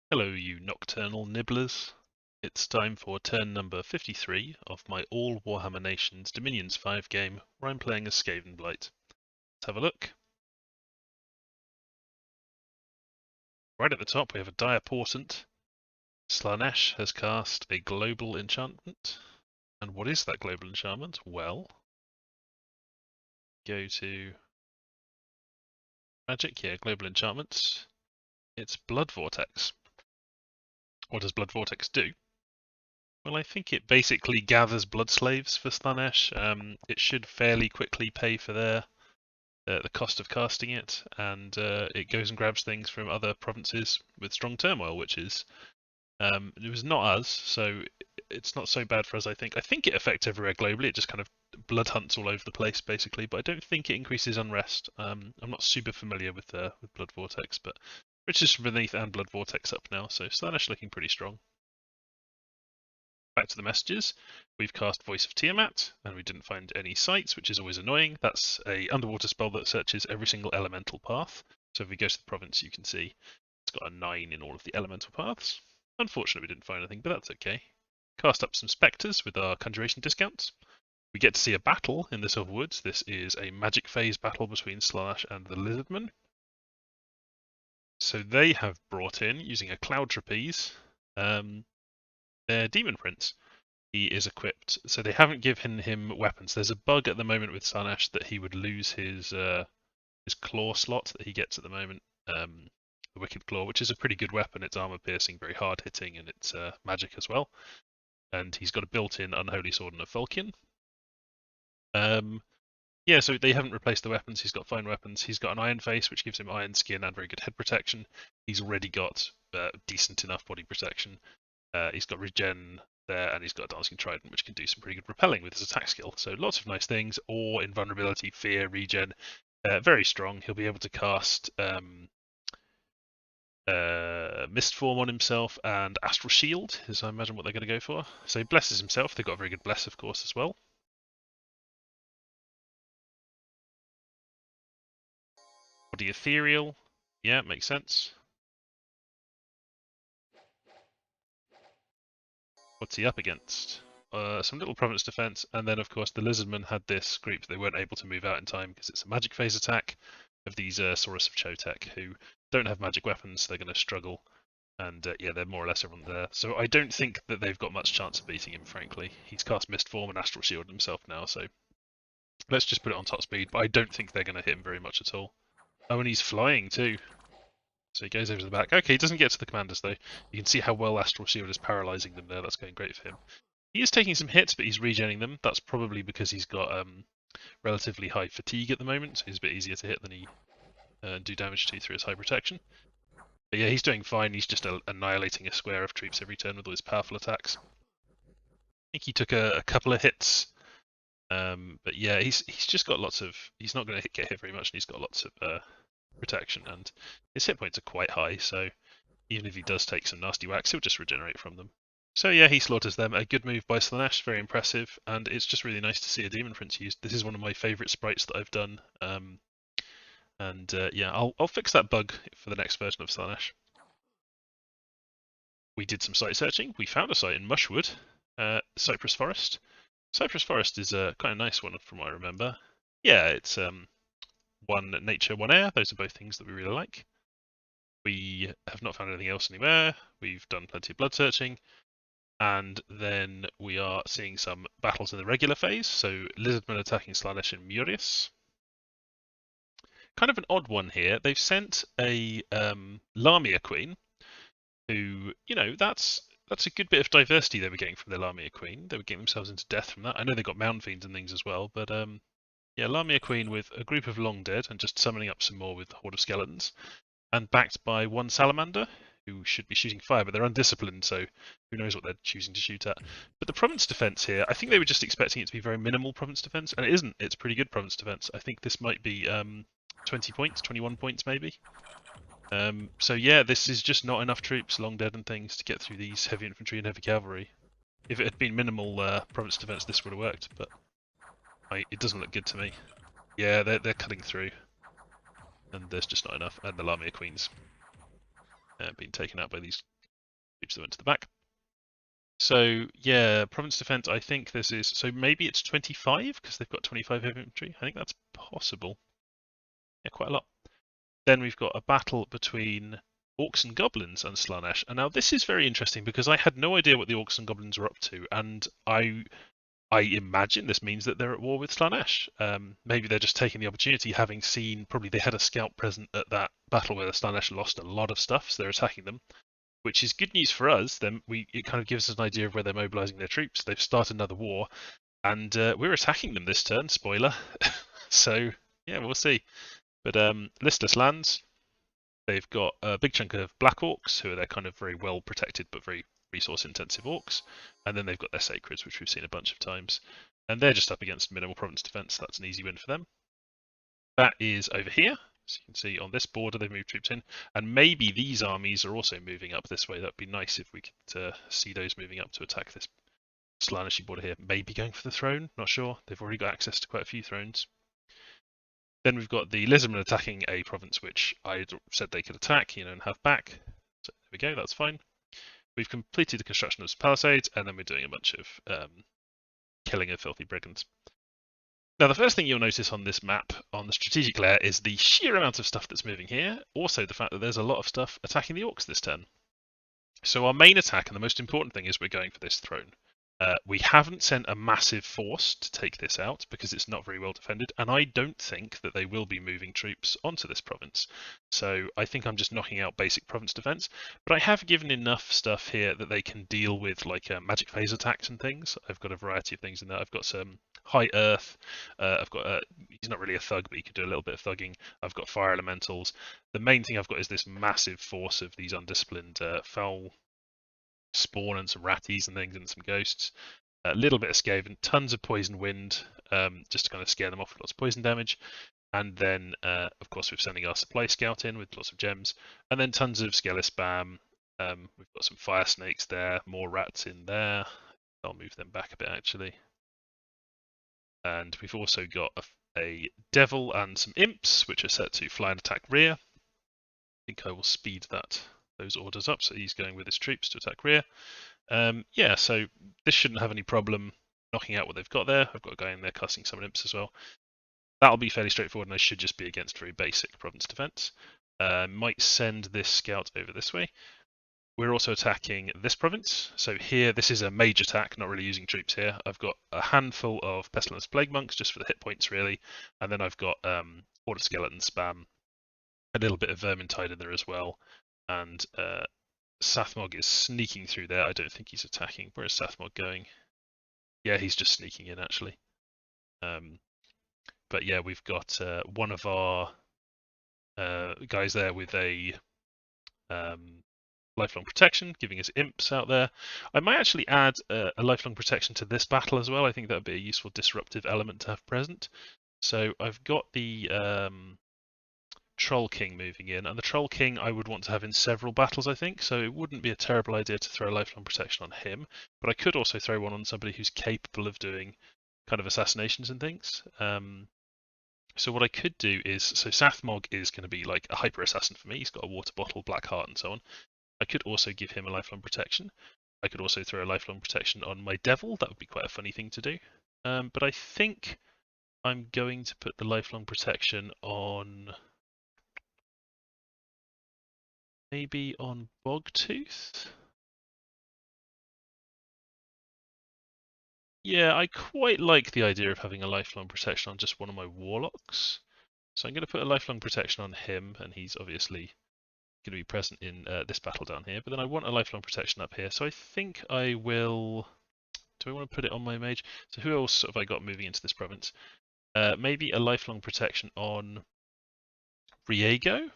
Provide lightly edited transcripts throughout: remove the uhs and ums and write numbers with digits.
Hello, you nocturnal nibblers. It's time for turn number 53 of my all Warhammer Nations Dominions 5 game, where I'm playing as Skavenblight. Let's have a look. Right at the top we have a dire portent. Slaanesh has cast a global enchantment. And what is that global enchantment? Well, go to Magic, yeah, global enchantments. It's Blood Vortex. What does Blood Vortex do? Well, I think it basically gathers blood slaves for Slaanesh. It should fairly quickly pay for the cost of casting it, and it goes and grabs things from other provinces with strong turmoil, which is it was not us, so it's not so bad for us. I think it affects everywhere globally. It just kind of blood hunts all over the place, basically, but I don't think it increases unrest. I'm not super familiar with Blood Vortex, but Riches from Beneath and Blood Vortex up now, so Slaanesh looking pretty strong. Back to the messages. We've cast Voice of Tiamat, and we didn't find any sites, which is always annoying. That's a underwater spell that searches every single elemental path. So if we go to the province, you can see it's got a 9 in all of the elemental paths. Unfortunately, we didn't find anything, but that's okay. Cast up some spectres with our conjuration discounts. We get to see a battle in the Silver Woods. This is a magic phase battle between Slaanesh and the Lizardmen. So they have brought in, using a cloud trapeze, their demon prince. He is equipped, so they haven't given him weapons. There's a bug at the moment with Slaanesh that he would lose his claw slot that he gets at the moment, the Wicked Claw, which is a pretty good weapon. It's armor piercing, very hard hitting, and it's magic as well. And he's got a built-in Unholy Sword and a Falchion. Yeah, so they haven't replaced the weapons. He's got fine weapons. He's got an Iron Face, which gives him iron skin and very good head protection. He's already got decent enough body protection. He's got regen there, and he's got a Dancing Trident, which can do some pretty good repelling with his attack skill. So lots of nice things. Awe, invulnerability, fear, regen. Very strong. He'll be able to cast Mist Form on himself and Astral Shield is, I imagine, what they're going to go for. So he blesses himself. They've got a very good bless, of course, as well. Body Ethereal. Yeah, makes sense. What's he up against? Some little province defense, and then of course the Lizardmen had this group they weren't able to move out in time because it's a magic phase attack of these Saurus of Chotek who don't have magic weapons, so they're going to struggle. And yeah, they're more or less everyone there. So I don't think that they've got much chance of beating him, frankly. He's cast Mist Form and Astral Shield himself now, so let's just put it on top speed, but I don't think they're going to hit him very much at all. Oh, and he's flying too. So he goes over to the back. Okay, he doesn't get to the commanders though. You can see how well Astral Shield is paralysing them there. That's going great for him. He is taking some hits, but he's regenning them. That's probably because he's got relatively high fatigue at the moment, so he's a bit easier to hit than he do damage to through his high protection. But yeah, he's doing fine. He's just annihilating a square of troops every turn with all his powerful attacks. I think he took a couple of hits, but yeah, he's just got lots of. He's not going to get hit very much, and he's got lots of protection, and his hit points are quite high. So even if he does take some nasty whacks, he'll just regenerate from them. So yeah, he slaughters them. A good move by Slaanesh, very impressive, and it's just really nice to see a Demon Prince used. This is one of my favourite sprites that I've done, and yeah, I'll fix that bug for the next version of Slaanesh. We did some site searching. We found a site in Mushwood, Cypress Forest. Cypress Forest is quite a nice one from what I remember. Yeah, it's one nature, one air. Those are both things that we really like. We have not found anything else anywhere. We've done plenty of blood searching. And then we are seeing some battles in the regular phase. So Lizardmen attacking Slaanesh and Murius. Kind of an odd one here. They've sent a Lamia Queen, who, you know, that's a good bit of diversity they were getting from the Lamia Queen. They were getting themselves into death from that. I know they got Mountain Fiends and things as well, but yeah, Lamia Queen with a group of Long Dead and just summoning up some more with Horde of Skeletons. And backed by one Salamander, who should be shooting fire, but they're undisciplined, so who knows what they're choosing to shoot at. But the province defense here, I think they were just expecting it to be very minimal province defense, and it isn't. It's pretty good province defense. I think this might be 20 points, 21 points maybe. So yeah, this is just not enough troops, Long Dead and things, to get through these heavy infantry and heavy cavalry. If it had been minimal province defense, this would have worked, but it doesn't look good to me. Yeah, they're cutting through, and there's just not enough. And the Lamia Queens being taken out by these Troops that went to the back. So yeah, province defense. I think this is so maybe it's 25 because they've got 25 infantry. I think that's possible. Yeah, quite a lot. Then we've got a battle between Orcs and Goblins and Slaanesh. And now this is very interesting because I had no idea what the Orcs and Goblins were up to, and I imagine this means that they're at war with Slaanesh. Maybe they're just taking the opportunity, having seen probably they had a scout present at that battle where the Slaanesh lost a lot of stuff, so they're attacking them. Which is good news for us. Then it kind of gives us an idea of where they're mobilising their troops. They've started another war, and we're attacking them this turn. Spoiler. So yeah, we'll see. But listless lands. They've got a big chunk of black orcs, who are their kind of very well protected but very resource intensive orcs, and then they've got their sacreds, which we've seen a bunch of times, and they're just up against minimal province defence. So that's an easy win for them. That is over here. So you can see on this border they've moved troops in, and maybe these armies are also moving up this way. That'd be nice if we could see those moving up to attack this Slaanesh border here. Maybe going for the throne, not sure. They've already got access to quite a few thrones. Then we've got the Lizardmen attacking a province which I said they could attack, and have back. So there we go, that's fine. We've completed the construction of some palisades, and then we're doing a bunch of killing of filthy brigands. Now, the first thing you'll notice on this map, on the strategic layer, is the sheer amount of stuff that's moving here. Also, the fact that there's a lot of stuff attacking the orcs this turn. So our main attack, and the most important thing, is we're going for this throne. We haven't sent a massive force to take this out because it's not very well defended, and I don't think that they will be moving troops onto this province. So I think I'm just knocking out basic province defense, but I have given enough stuff here that they can deal with like magic phase attacks and things. I've got a variety of things in there. I've got some high earth. I've got he's not really a thug, but he could do a little bit of thugging. I've got fire elementals. The main thing I've got is this massive force of these undisciplined foul spawn and some ratties and things and some ghosts. A little bit of Skaven, tons of poison wind, just to kind of scare them off with lots of poison damage. And then, of course, we're sending our supply scout in with lots of gems. And then tons of skelly spam. We've got some fire snakes there, more rats in there. I'll move them back a bit actually. And we've also got a devil and some imps, which are set to fly and attack rear. I think I will speed those orders up, so he's going with his troops to attack rear. Yeah, so this shouldn't have any problem knocking out what they've got there. I've got a guy in there casting some imps as well. That'll be fairly straightforward, and I should just be against very basic province defense. Might send this scout over this way. We're also attacking this province. So here, this is a mage attack, not really using troops here. I've got a handful of pestilence plague monks just for the hit points really, and then I've got horde of skeleton spam, a little bit of vermintide in there as well. And Sathmog is sneaking through there. I don't think he's attacking. Where is Sathmog going? Yeah, he's just sneaking in actually. But yeah, we've got one of our guys there with a lifelong protection, giving us imps out there. I might actually add a lifelong protection to this battle as well. I think that would be a useful disruptive element to have present. So I've got the Troll King moving in, and the Troll King I would want to have in several battles, I think, so it wouldn't be a terrible idea to throw a lifelong protection on him, but I could also throw one on somebody who's capable of doing kind of assassinations and things. So what I could do is, so Sathmog is going to be like a hyper assassin for me. He's got a water bottle, black heart, and so on. I could also give him a lifelong protection. I could also throw a lifelong protection on my devil. That would be quite a funny thing to do. But I think I'm going to put the lifelong protection on, maybe on Bogtooth? Yeah, I quite like the idea of having a lifelong protection on just one of my warlocks. So I'm going to put a lifelong protection on him, and he's obviously going to be present in this battle down here. But then I want a lifelong protection up here, so I think I will... Do I want to put it on my mage? So who else have I got moving into this province? Maybe a lifelong protection on Riego?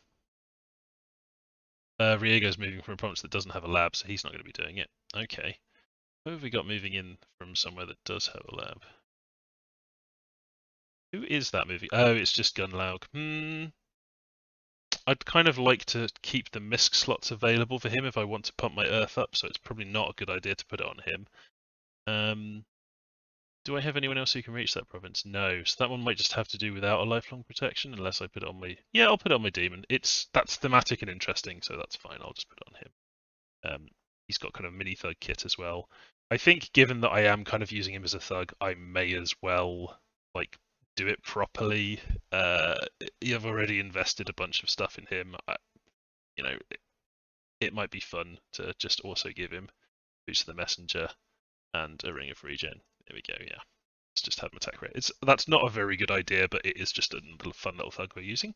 Riego's moving from a province that doesn't have a lab, so he's not going to be doing it. Okay. Who have we got moving in from somewhere that does have a lab? Who is that moving? Oh, it's just Gunlaug. I'd kind of like to keep the misc slots available for him if I want to pump my earth up, so it's probably not a good idea to put it on him. Do I have anyone else who can reach that province? No, so that one might just have to do without a lifelong protection, unless I put it on my... Yeah, I'll put it on my demon. That's thematic and interesting, so that's fine. I'll just put it on him. He's got kind of mini thug kit as well. I think given that I am kind of using him as a thug, I may as well like do it properly. You've already invested a bunch of stuff in him. You know, it might be fun to just also give him Boots of the Messenger and a Ring of Regen. There we go, yeah. Let's just have him attack rate. That's not a very good idea, but it is just a little fun little thug we're using.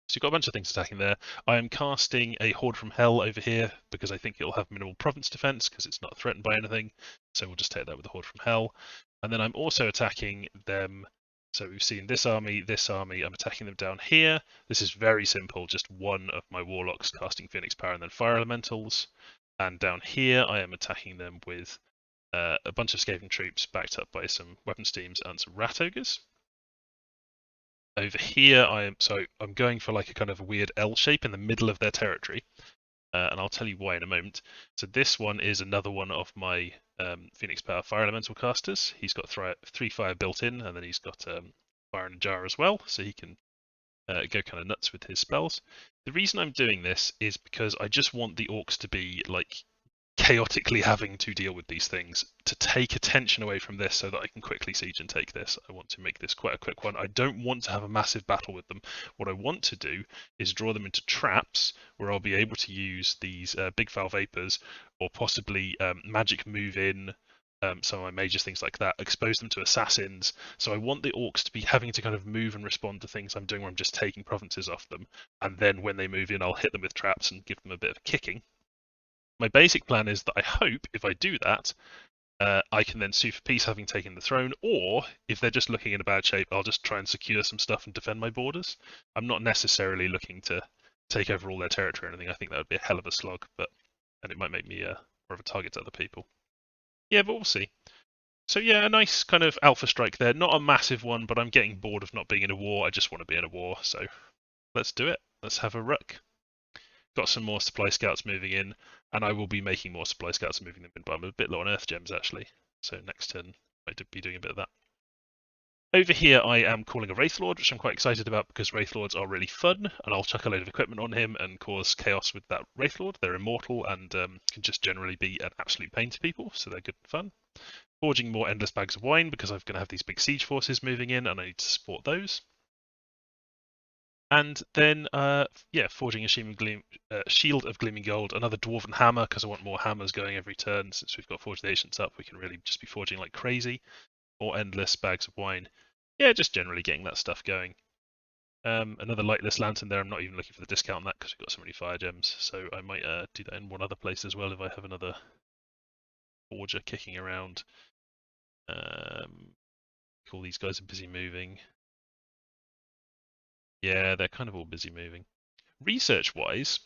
So you've got a bunch of things attacking there. I am casting a Horde from Hell over here because I think it'll have minimal province defense because it's not threatened by anything. So we'll just take that with the Horde from Hell. And then I'm also attacking them. So we've seen this army. I'm attacking them down here. This is very simple. Just one of my Warlocks casting Phoenix Power and then Fire Elementals. And down here I am attacking them with a bunch of Skaven troops backed up by some weapons teams and some Rat Ogres. Over here, I'm going for like a kind of a weird L shape in the middle of their territory, and I'll tell you why in a moment. So this one is another one of my Phoenix Power Fire Elemental casters. He's got 3 fire built in, and then he's got fire in a jar as well, so he can go kind of nuts with his spells. The reason I'm doing this is because I just want the orcs to be like chaotically having to deal with these things to take attention away from this so that I can quickly siege and take this. I want to make this quite a quick one. I don't want to have a massive battle with them. What I want to do is draw them into traps where I'll be able to use these big foul vapors or possibly magic move in some of my mages, things like that, expose them to assassins. So I want the orcs to be having to kind of move and respond to things I'm doing where I'm just taking provinces off them. And then when they move in, I'll hit them with traps and give them a bit of a kicking. My basic plan is that I hope if I do that, I can then sue for peace having taken the throne, or if they're just looking in a bad shape, I'll just try and secure some stuff and defend my borders. I'm not necessarily looking to take over all their territory or anything. I think that would be a hell of a slog, and it might make me more of a target to other people. Yeah, but we'll see. So yeah, a nice kind of alpha strike there. Not a massive one, but I'm getting bored of not being in a war. I just want to be in a war, so let's do it. Let's have a ruck. Got some more supply scouts moving in, and I will be making more supply scouts and moving them in, but I'm a bit low on earth gems actually, so next turn I might be doing a bit of that. Over here I am calling a Wraithlord, which I'm quite excited about because Wraithlords are really fun, and I'll chuck a load of equipment on him and cause chaos with that Wraithlord. They're immortal and can just generally be an absolute pain to people, so they're good and fun. Forging more Endless Bags of Wine because I'm going to have these big siege forces moving in, and I need to support those. And then, forging a Shield of Gleaming Gold, another Dwarven Hammer, because I want more hammers going every turn. Since we've got Forged Ancients up, we can really just be forging like crazy. Or Endless Bags of Wine. Yeah, just generally getting that stuff going. Another Lightless Lantern there. I'm not even looking for the discount on that because we've got so many fire gems. So I might do that in one other place as well if I have another Forger kicking around. All these guys are busy moving. Yeah, they're kind of all busy moving. Research-wise,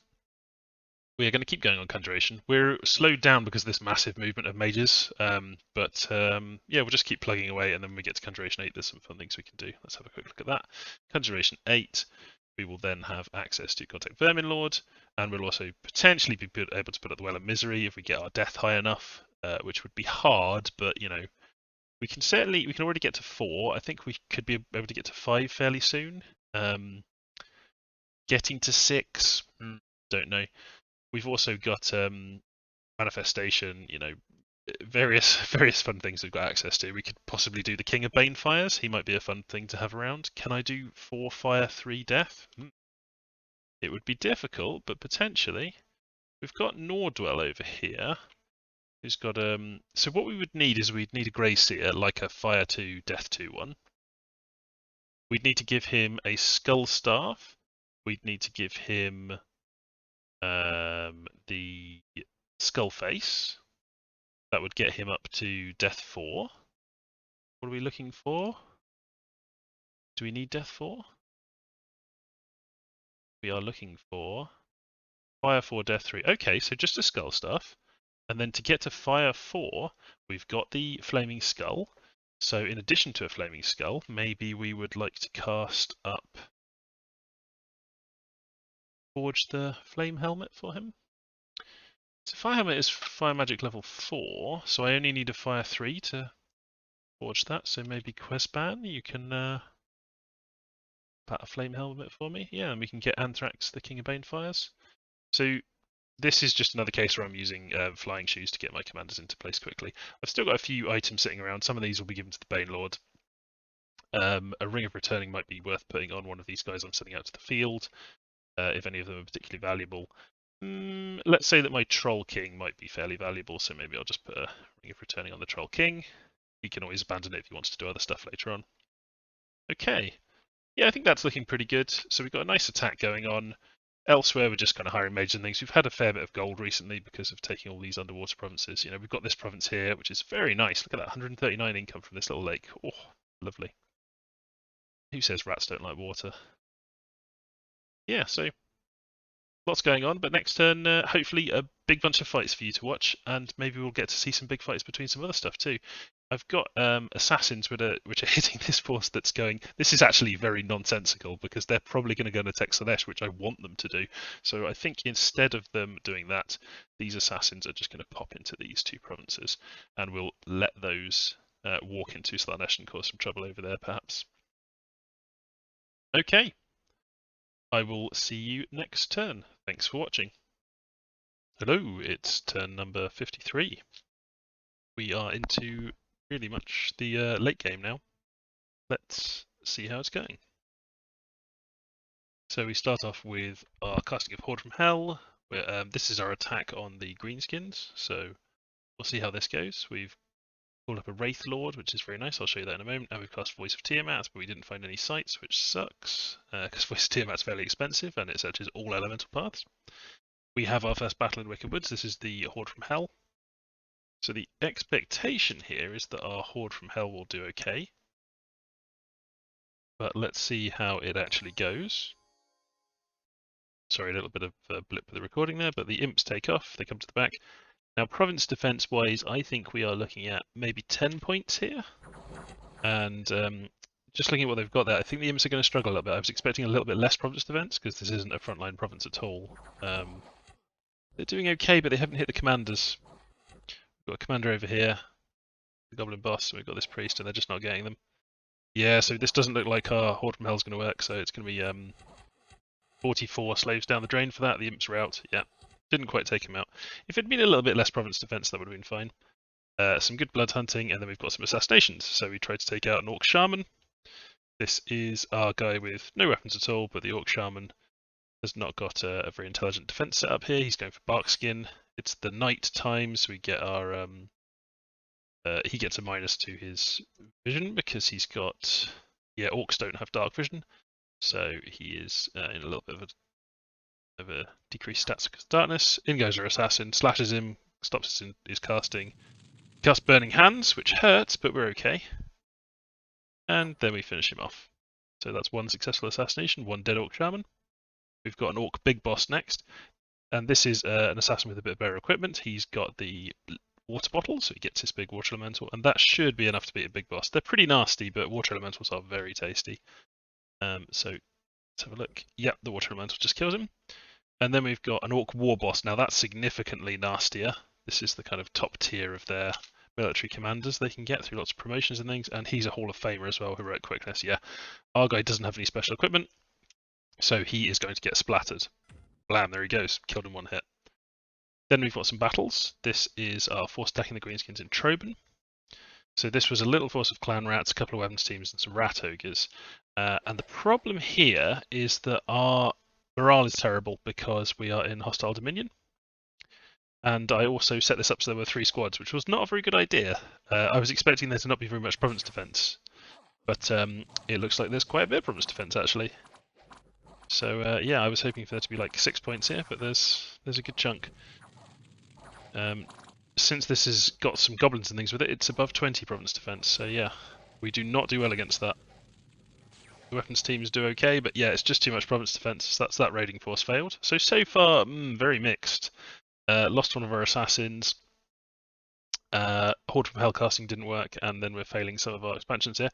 we are going to keep going on Conjuration. We're slowed down because of this massive movement of mages, but we'll just keep plugging away, and then when we get to Conjuration 8, there's some fun things we can do. Let's have a quick look at that. Conjuration 8, we will then have access to Contact Verminlord, and we'll also potentially be able to put up the Well of Misery if we get our death high enough, which would be hard, but, you know, we can already get to 4. I think we could be able to get to 5 fairly soon. Getting to 6, don't know. We've also got Manifestation, you know, various fun things we've got access to. We could possibly do the King of Banefires. He might be a fun thing to have around. Can I do 4 fire, 3 death? It would be difficult, but potentially. We've got Nordwell over here, who's got so what we would need is we'd need a Grey Seer, like a fire 2, death 2 one. We'd need to give him a Skull Staff. We'd need to give him the Skull Face. That would get him up to Death 4. What are we looking for? Do we need Death 4? We are looking for Fire 4, Death 3. Okay, so just a Skull Staff. And then to get to Fire 4, we've got the Flaming Skull. So in addition to a Flaming Skull, maybe we would like to cast up Forge the Flame Helmet for him. So Fire Helmet is Fire Magic level 4, so I only need a Fire 3 to forge that. So maybe Questban, you can pat a Flame Helmet for me. Yeah, and we can get Anthrax, the King of Banefires. So this is just another case where I'm using flying shoes to get my commanders into place quickly. I've still got a few items sitting around. Some of these will be given to the Banelord. A Ring of Returning might be worth putting on one of these guys I'm sending out to the field, if any of them are particularly valuable. Let's say that my Troll King might be fairly valuable, so maybe I'll just put a Ring of Returning on the Troll King. He can always abandon it if he wants to do other stuff later on. Okay. Yeah, I think that's looking pretty good. So we've got a nice attack going on. Elsewhere, we're just kind of hiring mages and things. We've had a fair bit of gold recently because of taking all these underwater provinces. You know, we've got this province here, which is very nice. Look at that, 139 income from this little lake. Oh, lovely. Who says rats don't like water? Yeah, so lots going on, but next turn, hopefully a big bunch of fights for you to watch, and maybe we'll get to see some big fights between some other stuff too. I've got assassins which are hitting this force that's going. This is actually very nonsensical because they're probably going to go and attack Slaanesh, which I want them to do. So I think instead of them doing that, these assassins are just going to pop into these two provinces, and we'll let those walk into Slaanesh and cause some trouble over there, perhaps. Okay. I will see you next turn. Thanks for watching. Hello, it's turn number 53. We are into really much the late game now. Let's see how it's going. So we start off with our casting of Horde from Hell. This is our attack on the Greenskins, so we'll see how this goes. We've called up a Wraith Lord, which is very nice. I'll show you that in a moment. And we've cast Voice of Tiamat, but we didn't find any sites, which sucks, because Voice of Tiamat's fairly expensive and it searches all elemental paths. We have our first battle in Wicked Woods. This is the Horde from Hell. So the expectation here is that our Horde from Hell will do okay. But let's see how it actually goes. Sorry, a little bit of a blip with the recording there, but the imps take off. They come to the back. Now, province defense-wise, I think we are looking at maybe 10 points here. And just looking at what they've got there, I think the imps are going to struggle a little bit. I was expecting a little bit less province defense because this isn't a frontline province at all. They're doing okay, but they haven't hit the commanders. We've got a commander over here, the goblin boss, and we've got this priest, and they're just not getting them. Yeah, so this doesn't look like our Horde from Hell is going to work, so it's going to be 44 slaves down the drain for that. The imps are out. Yeah, didn't quite take him out. If it'd been a little bit less province defense, that would have been fine. Some good blood hunting, and then we've got some assassinations. So we tried to take out an Orc Shaman. This is our guy with no weapons at all, but the Orc Shaman has not got a very intelligent defense set up here. He's going for Barkskin. It's the night time, so we get our he gets a minus to his vision because he's got, yeah, orcs don't have dark vision, so he is in a little bit of a decreased stats because of darkness. In goes our assassin, slashes him, stops his casting. Casts Burning Hands, which hurts, but we're okay. And then we finish him off. So that's one successful assassination, one dead Orc Shaman. We've got an Orc Big Boss next, and this is an assassin with a bit better equipment. He's got the water bottle, so he gets his big water elemental, and that should be enough to beat a big boss. They're pretty nasty, but water elementals are very tasty. So let's have a look. Yep, the water elemental just kills him. And then we've got an Orc War Boss. Now that's significantly nastier. This is the kind of top tier of their military commanders they can get through lots of promotions and things, and he's a Hall of Famer as well, heroic quickness. Yeah, our guy doesn't have any special equipment, so he is going to get splattered. Blam, there he goes, killed in one hit. Then we've got some battles. This is our force attacking the Greenskins in Troben. So this was a little force of clan rats, a couple of weapons teams, and some rat ogres. And the problem here is that our morale is terrible because we are in hostile dominion. And I also set this up so there were 3 squads, which was not a very good idea. I was expecting there to not be very much province defense, but it looks like there's quite a bit of province defense actually. So yeah, I was hoping for there to be like 6 points here, but there's a good chunk. Since this has got some goblins and things with it, it's above 20 province defense. So yeah, we do not do well against that. The weapons teams do okay, but yeah, it's just too much province defense. So that's that raiding force failed. So far, very mixed. Lost one of our assassins. Horde from Hell casting didn't work, and then we're failing some of our expansions here.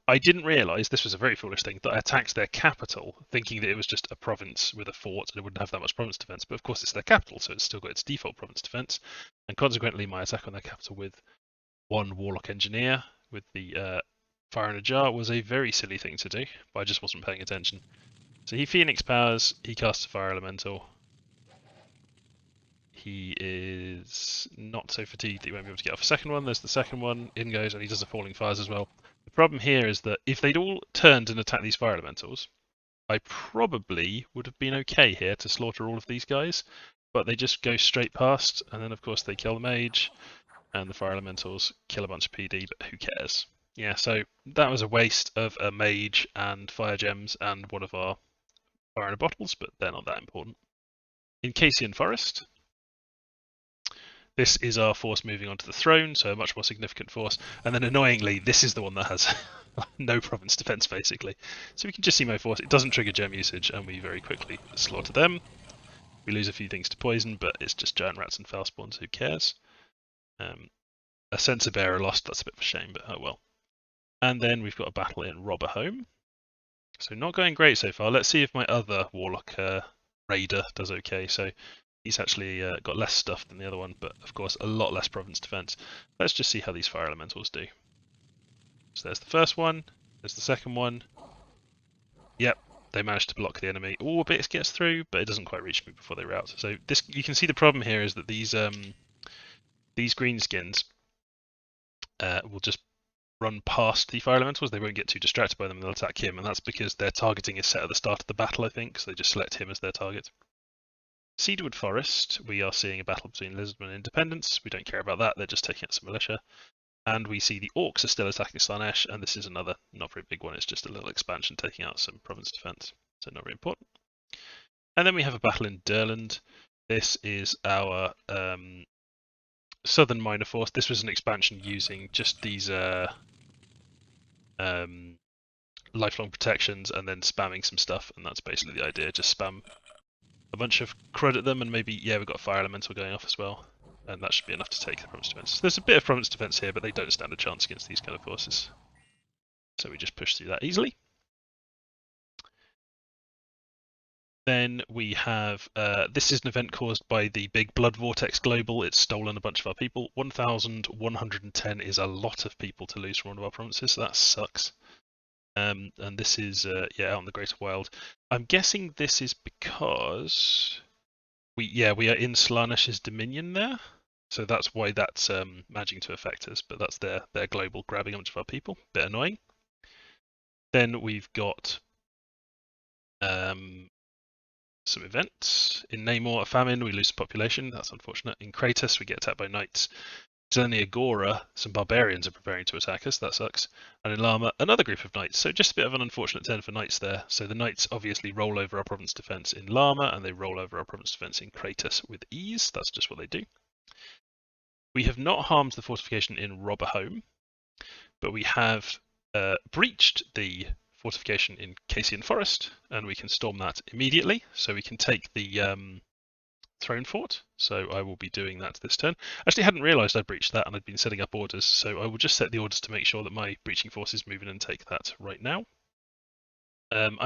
I didn't realise, this was a very foolish thing, that I attacked their capital, thinking that it was just a province with a fort and it wouldn't have that much province defence, but of course it's their capital, so it's still got its default province defence, and consequently my attack on their capital with 1 Warlock Engineer with the Fire in a Jar was a very silly thing to do, but I just wasn't paying attention. So he Phoenix powers, he casts a Fire Elemental. He is not so fatigued that he won't be able to get off a second one. There's the second one. In goes, and he does the falling fires as well. The problem here is that if they'd all turned and attacked these fire elementals, I probably would have been okay here to slaughter all of these guys, but they just go straight past, and then of course they kill the mage, and the fire elementals kill a bunch of PD, but who cares? Yeah, so that was a waste of a mage and fire gems and one of our fire in a bottles, but they're not that important. In Cassian Forest, this is our force moving onto the throne, so a much more significant force. And then annoyingly, this is the one that has no province defense, basically. So we can just see my force. It doesn't trigger gem usage, and we very quickly slaughter them. We lose a few things to poison, but it's just giant rats and foul spawns, who cares? A Censer Bearer lost, that's a bit of a shame, but oh well. And then we've got a battle in Robberhome. So not going great so far. Let's see if my other Warlock Raider does okay. So he's actually got less stuff than the other one, but of course a lot less province defense. Let's just see how these fire elementals do. So there's the first one, there's the second one. Yep, they managed to block the enemy. Oh, a bit gets through, but it doesn't quite reach me before they rout. So this, you can see the problem here is that these greenskins will just run past the fire elementals. They won't get too distracted by them, and they'll attack him, and that's because their targeting is set at the start of the battle, I think, so they just select him as their target. Cedarwood Forest, we are seeing a battle between Lizardmen and Independents. We don't care about that, they're just taking out some militia. And we see the Orcs are still attacking Slaanesh, and this is another not very big one, it's just a little expansion taking out some province defense, so not very important. And then we have a battle in Durland. This is our Southern Minor Force. This was an expansion using just these lifelong protections and then spamming some stuff, and that's basically the idea. Just spam a bunch of crud at them, and maybe, yeah, we've got a fire elemental going off as well, and that should be enough to take the province defense. There's a bit of province defense here, but they don't stand a chance against these kind of forces, so we just push through that easily. Then we have, this is an event caused by the big Blood Vortex Global. It's stolen a bunch of our people. 1,110 is a lot of people to lose from one of our provinces, so that sucks. And this is, yeah, out in the Greater Wild. I'm guessing this is because we are in Slaanesh's Dominion there. So that's why that's managing to affect us, but that's their global grabbing a bunch of our people. Bit annoying. Then we've got some events. In Namor, a famine, we lose population. That's unfortunate. In Kratos, we get attacked by knights. In Agora, some barbarians are preparing to attack us. That sucks. And in Lama, another group of knights. So just a bit of an unfortunate turn for knights there. So the knights obviously roll over our province defense in Lama, and they roll over our province defense in Kratos with ease. That's just what they do. We have not harmed the fortification in Robberhome, but we have breached the fortification in Cassian Forest, and we can storm that immediately. So we can take the Throne Fort, so I will be doing that this turn. Actually, I hadn't realised I'd breached that, and I'd been setting up orders, so I will just set the orders to make sure that my breaching forces move in and take that right now. I'm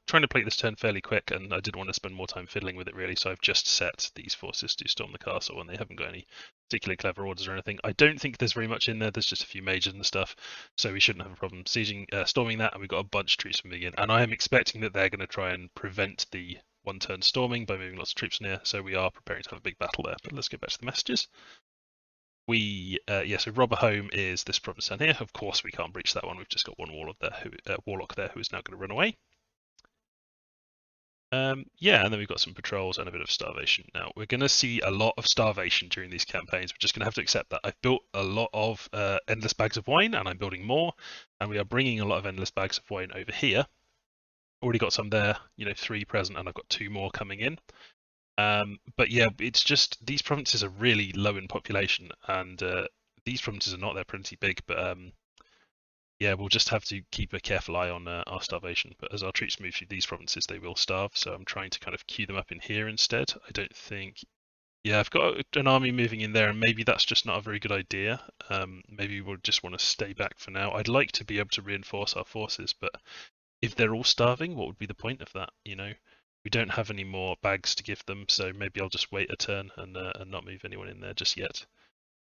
trying to play this turn fairly quick, and I didn't want to spend more time fiddling with it really, so I've just set these forces to storm the castle, and they haven't got any particularly clever orders or anything. I don't think there's very much in there. There's just a few mages and stuff, so we shouldn't have a problem storming that, and we've got a bunch of troops moving in, and I am expecting that they're going to try and prevent the one-turn storming by moving lots of troops near, so we are preparing to have a big battle there. But let's get back to the messages. So Robberhome is this province down here. Of course, we can't breach that one. We've just got one warlock there who is now going to run away. Yeah, and then we've got some patrols and a bit of starvation. Now, we're going to see a lot of starvation during these campaigns. We're just going to have to accept that. I've built a lot of endless bags of wine, and I'm building more, and we are bringing a lot of endless bags of wine over here. Already got some there, 3 present, and I've got 2 more coming in. But yeah, it's just these provinces are really low in population, and these provinces are not, they're pretty big, but yeah, we'll just have to keep a careful eye on our starvation. But as our troops move through these provinces, they will starve, so I'm trying to kind of queue them up in here instead. I don't think... Yeah, I've got an army moving in there, and maybe that's just not a very good idea. Maybe we'll just want to stay back for now. I'd like to be able to reinforce our forces, but if they're all starving, what would be the point of that, We don't have any more bags to give them, so maybe I'll just wait a turn and not move anyone in there just yet.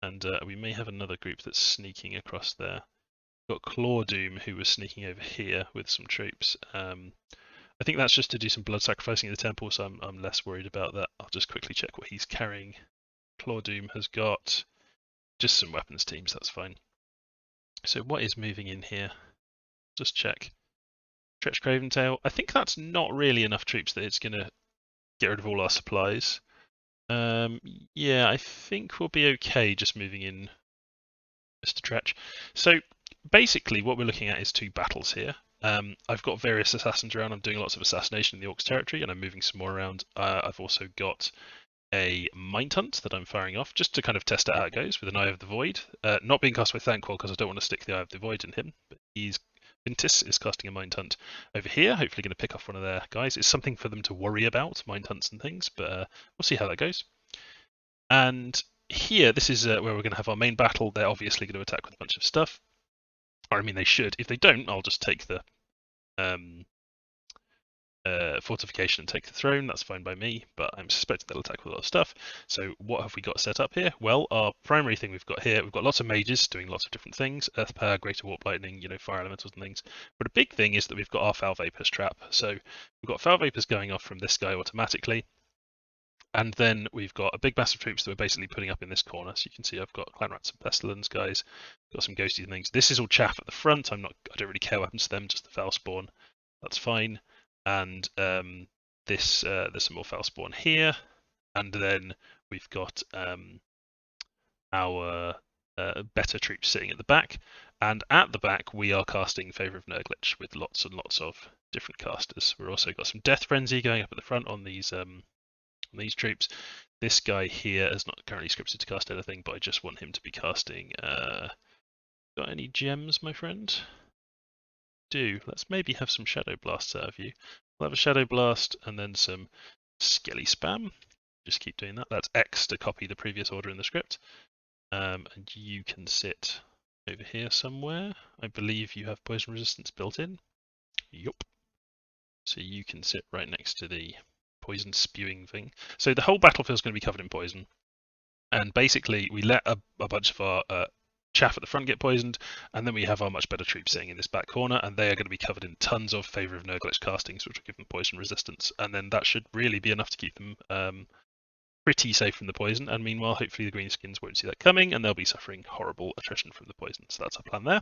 And we may have another group that's sneaking across there. We've got Clawdoom, who was sneaking over here with some troops. I think that's just to do some blood sacrificing in the temple, so I'm less worried about that. I'll just quickly check what he's carrying. Claw Doom has got just some weapons teams, that's fine. So what is moving in here? Just check. Stretch Craventail. I think that's not really enough troops that it's going to get rid of all our supplies. Yeah, I think we'll be okay just moving in Mr. Tretch. So basically what we're looking at is 2 battles here. I've got various assassins around. I'm doing lots of assassination in the Orcs territory, and I'm moving some more around. I've also got a Mind Hunt that I'm firing off just to kind of test out how it goes with an Eye of the Void. Not being cast by Thanquol because I don't want to stick the Eye of the Void in him, but Vintis is casting a Mind Hunt over here, hopefully going to pick off one of their guys. It's something for them to worry about, Mind Hunts and things, but we'll see how that goes. And here, this is where we're going to have our main battle. They're obviously going to attack with a bunch of stuff. Or, I mean, they should. If they don't, I'll just take the fortification and take the throne. That's fine by me, but I'm suspecting they'll attack with a lot of stuff. So what have we got set up here? Well, our primary thing we've got here, we've got lots of mages doing lots of different things. Earth Power, Greater Warp Lightning, fire elementals and things. But a big thing is that we've got our Foul Vapors trap. So we've got Foul Vapors going off from this guy automatically. And then we've got a big mass of troops that we're basically putting up in this corner. So you can see I've got Clan Rats and Pestilence guys, got some ghosties and things. This is all chaff at the front. I don't really care what happens to them, just the foul spawn. That's fine. And there's some more foul spawn here. And then we've got our better troops sitting at the back. And at the back, we are casting Favour of Nurgle with lots and lots of different casters. We've also got some Death Frenzy going up at the front on these troops. This guy here is not currently scripted to cast anything, but I just want him to be casting. Got any gems, my friend? Let's maybe have some Shadow Blasts out of you. We'll have a Shadow Blast and then some Skelly Spam. Just keep doing that. That's X to copy the previous order in the script. And you can sit over here somewhere. I believe you have poison resistance built in. Yup. So you can sit right next to the poison spewing thing. So the whole battlefield is going to be covered in poison. And basically we let a bunch of our chaff at the front get poisoned, and then we have our much better troops sitting in this back corner, and they are going to be covered in tons of Favour of Nurgle castings, which will give them poison resistance. And then that should really be enough to keep them pretty safe from the poison. And meanwhile, hopefully the Greenskins won't see that coming, and they'll be suffering horrible attrition from the poison. So that's our plan there.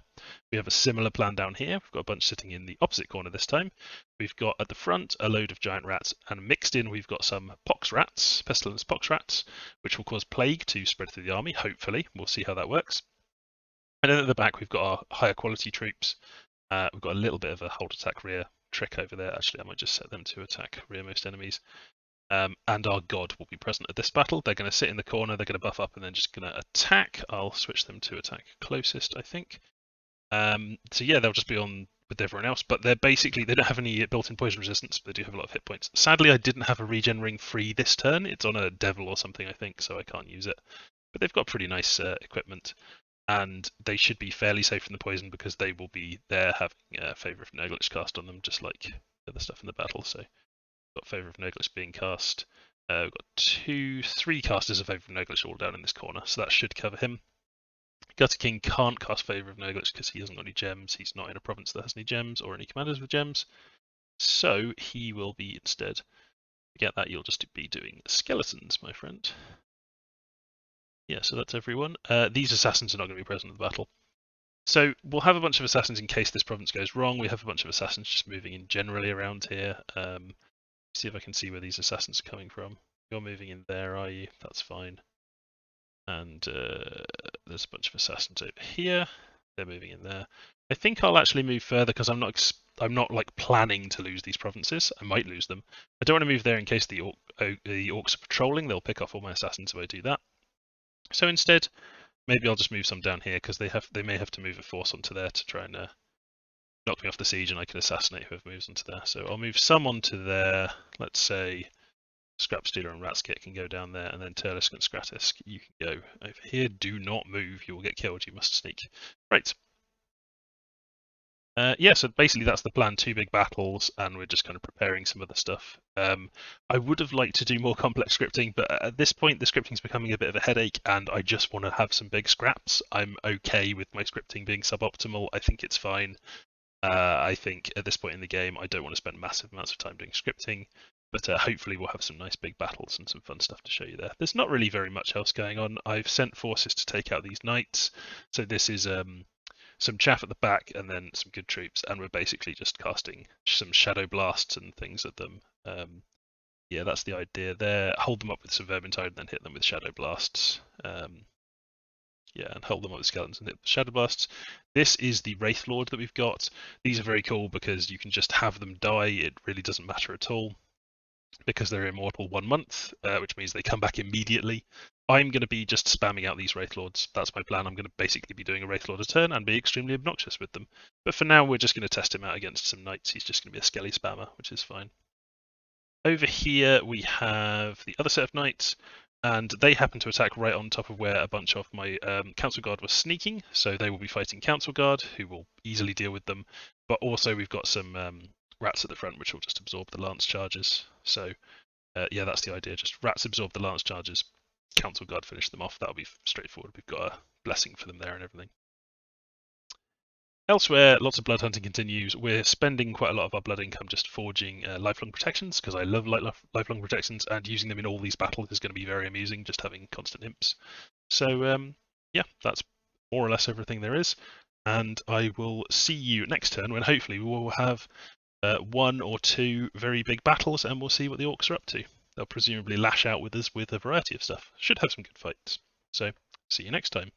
We have a similar plan down here. We've got a bunch sitting in the opposite corner this time. We've got at the front a load of giant rats, and mixed in we've got some pox rats, pestilence pox rats, which will cause plague to spread through the army, hopefully. We'll see how that works. And then at the back we've got our higher quality troops. We've got a little bit of a hold attack rear trick over there. Actually, I might just set them to attack rearmost enemies. And our god will be present at this battle. They're going to sit in the corner, they're going to buff up, and then just going to attack. I'll switch them to attack closest, I think. So yeah, they'll just be on with everyone else, but they don't have any built-in poison resistance, but they do have a lot of hit points. Sadly, I didn't have a regen ring free this turn. It's on a devil or something, I think, so I can't use it. But they've got pretty nice equipment, and they should be fairly safe from the poison because they will be there having Favour of Nurgle cast on them, just like the other stuff in the battle. So got Favour of Nurgle being cast. We've got 3 casters of Favour of Nurgle all down in this corner, so that should cover him. Gutter King can't cast Favour of Nurgle because he hasn't got any gems. He's not in a province that has any gems or any commanders with gems. So he will be instead, to get that, you'll just be doing skeletons, my friend. Yeah, so that's everyone. These assassins are not going to be present in the battle. So we'll have a bunch of assassins in case this province goes wrong. We have a bunch of assassins just moving in generally around here. See if I can see where these assassins are coming from. You're moving in there, are you? That's fine. And there's a bunch of assassins over here. They're moving in there. I think I'll actually move further because I'm not like planning to lose these provinces. I might lose them. I don't want to move there in case the orcs are patrolling. They'll pick off all my assassins if I do that. So instead, maybe I'll just move some down here because they may have to move a force onto there to try and knock me off the siege, and I can assassinate whoever moves onto there. So I'll move some onto there. Let's say Scrap Stealer and Ratskit can go down there, and then Turlisk and Scratisk, you can go over here. Do not move, you will get killed, you must sneak. Right. Yeah, so basically that's the plan, 2 big battles, and we're just kind of preparing some other stuff. I would have liked to do more complex scripting, but at this point the scripting is becoming a bit of a headache, and I just want to have some big scraps. I'm okay with my scripting being suboptimal, I think it's fine. I think at this point in the game, I don't want to spend massive amounts of time doing scripting, but hopefully we'll have some nice big battles and some fun stuff to show you there. There's not really very much else going on. I've sent forces to take out these knights, so this is some chaff at the back and then some good troops, and we're basically just casting some shadow blasts and things at them. Yeah, that's the idea there. Hold them up with some Vermintide and then hit them with shadow blasts. Yeah, and hold them up with skeletons and hit the shadow blasts. This is the Wraith Lord that we've got. These are very cool because you can just have them die. It really doesn't matter at all because they're immortal 1 month, which means they come back immediately. I'm going to be just spamming out these Wraith Lords. That's my plan. I'm going to basically be doing a Wraith Lord a turn and be extremely obnoxious with them. But for now, we're just going to test him out against some knights. He's just going to be a skelly spammer, which is fine. Over here, we have the other set of knights, and they happen to attack right on top of where a bunch of my Council Guard was sneaking. So they will be fighting Council Guard, who will easily deal with them. But also, we've got some rats at the front, which will just absorb the lance charges. So yeah, that's the idea. Just rats absorb the lance charges, Council Guard finish them off. That'll be straightforward. We've got a blessing for them there and everything. Elsewhere, lots of blood hunting continues. We're spending quite a lot of our blood income just forging lifelong protections, because I love lifelong protections, and using them in all these battles is going to be very amusing, just having constant imps. So yeah, that's more or less everything there is. And I will see you next turn when hopefully we will have 1 or 2 very big battles, and we'll see what the orcs are up to. They'll presumably lash out with us with a variety of stuff. Should have some good fights. So, see you next time.